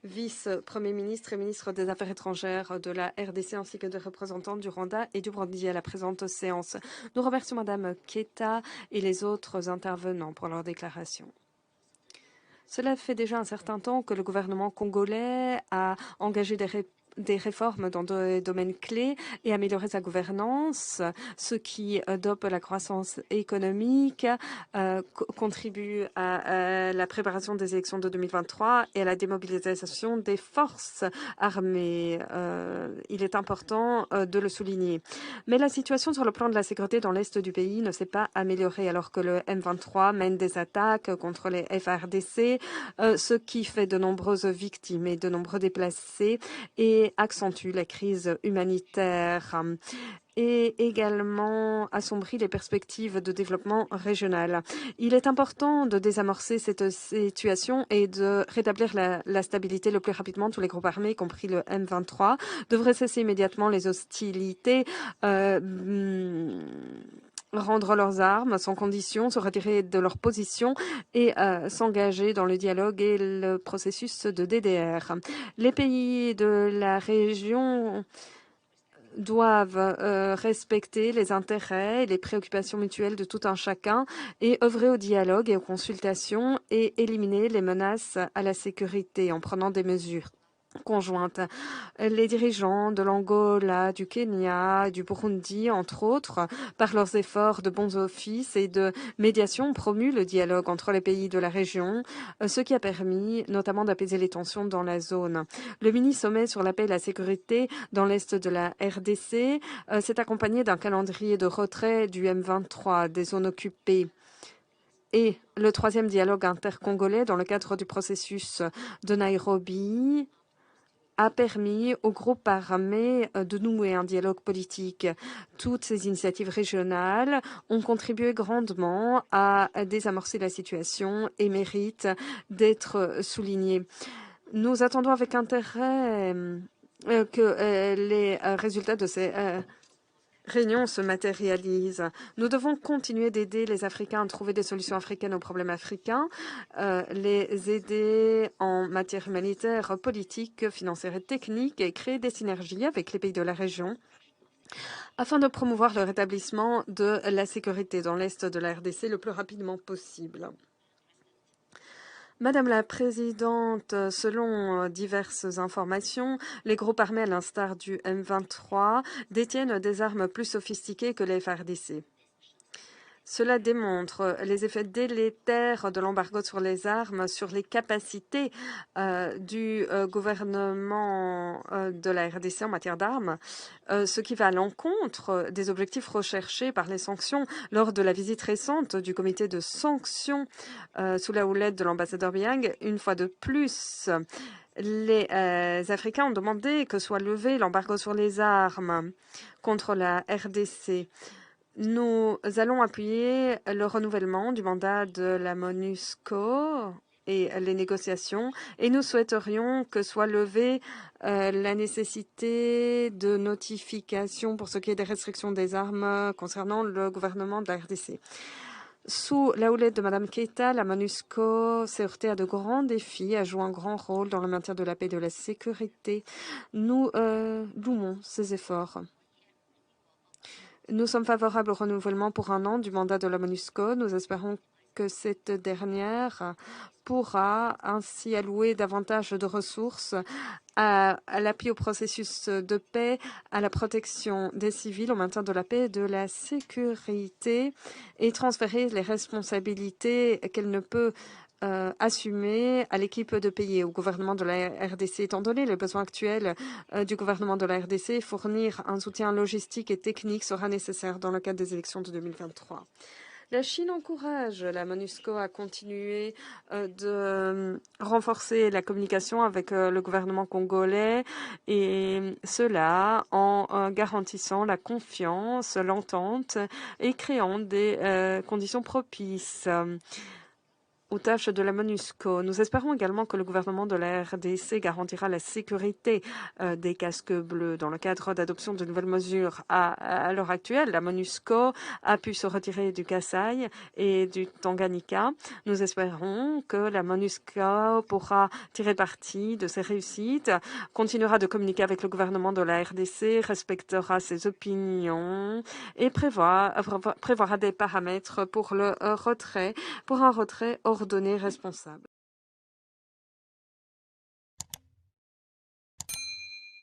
vice-premier ministre et ministre des Affaires étrangères de la RDC, ainsi que des représentants du Rwanda et du Burundi à la présente séance. Nous remercions Madame Keita et les autres intervenants pour leur déclaration. Cela fait déjà un certain temps que le gouvernement congolais a engagé des réformes dans des domaines clés et amélioré sa gouvernance, ce qui dope la croissance économique, contribue à la préparation des élections de 2023 et à la démobilisation des forces armées. Il est important de le souligner. Mais la situation sur le plan de la sécurité dans l'est du pays ne s'est pas améliorée alors que le M23 mène des attaques contre les FARDC, ce qui fait de nombreuses victimes et de nombreux déplacés et accentue la crise humanitaire et également assombrit les perspectives de développement régional. Il est important de désamorcer cette situation et de rétablir la stabilité le plus rapidement. Tous les groupes armés, y compris le M23, devraient cesser immédiatement les hostilités, rendre leurs armes sans condition, se retirer de leur position et s'engager dans le dialogue et le processus de DDR. Les pays de la région doivent respecter les intérêts et les préoccupations mutuelles de tout un chacun et œuvrer au dialogue et aux consultations et éliminer les menaces à la sécurité en prenant des mesures conjointe. Les dirigeants de l'Angola, du Kenya, du Burundi, entre autres, par leurs efforts de bons offices et de médiation, ont promu le dialogue entre les pays de la région, ce qui a permis notamment d'apaiser les tensions dans la zone. Le mini-sommet sur la paix et la sécurité dans l'est de la RDC s'est accompagné d'un calendrier de retrait du M23 des zones occupées. Et le troisième dialogue intercongolais dans le cadre du processus de Nairobi a permis au groupe armé de nouer un dialogue politique. Toutes ces initiatives régionales ont contribué grandement à désamorcer la situation et méritent d'être soulignées. Nous attendons avec intérêt que les résultats de ces réunion se matérialise. Nous devons continuer d'aider les Africains à trouver des solutions africaines aux problèmes africains, les aider en matière humanitaire, politique, financière et technique et créer des synergies avec les pays de la région afin de promouvoir le rétablissement de la sécurité dans l'est de la RDC le plus rapidement possible. Madame la Présidente, selon diverses informations, les groupes armés, à l'instar du M23, détiennent des armes plus sophistiquées que les FARDC. Cela démontre les effets délétères de l'embargo sur les armes sur les capacités du gouvernement de la RDC en matière d'armes, ce qui va à l'encontre des objectifs recherchés par les sanctions lors de la visite récente du comité de sanctions sous la houlette de l'ambassadeur Biang. Une fois de plus, les Africains ont demandé que soit levé l'embargo sur les armes contre la RDC. Nous allons appuyer le renouvellement du mandat de la MONUSCO et les négociations, et nous souhaiterions que soit levée la nécessité de notification pour ce qui est des restrictions des armes concernant le gouvernement de la RDC. Sous la houlette de Mme Keita, la MONUSCO s'est heurtée à de grands défis, a joué un grand rôle dans le maintien de la paix et de la sécurité. Nous louons ces efforts. Nous sommes favorables au renouvellement pour 1 an du mandat de la MONUSCO. Nous espérons que cette dernière pourra ainsi allouer davantage de ressources à l'appui au processus de paix, à la protection des civils, au maintien de la paix et de la sécurité et transférer les responsabilités qu'elle ne peut assumer à l'équipe de pays, au gouvernement de la RDC. Étant donné les besoins actuels du gouvernement de la RDC, fournir un soutien logistique et technique sera nécessaire dans le cadre des élections de 2023. La Chine encourage la MONUSCO à continuer de renforcer la communication avec le gouvernement congolais et cela en garantissant la confiance, l'entente et créant des conditions propices. aux tâches de la MONUSCO. Nous espérons également que le gouvernement de la RDC garantira la sécurité des casques bleus dans le cadre d'adoption de nouvelles mesures. À l'heure actuelle, la MONUSCO a pu se retirer du Kasaï et du Tanganyika. Nous espérons que la MONUSCO pourra tirer parti de ces réussites, continuera de communiquer avec le gouvernement de la RDC, respectera ses opinions et prévoira des paramètres pour un retrait ordonné, responsable.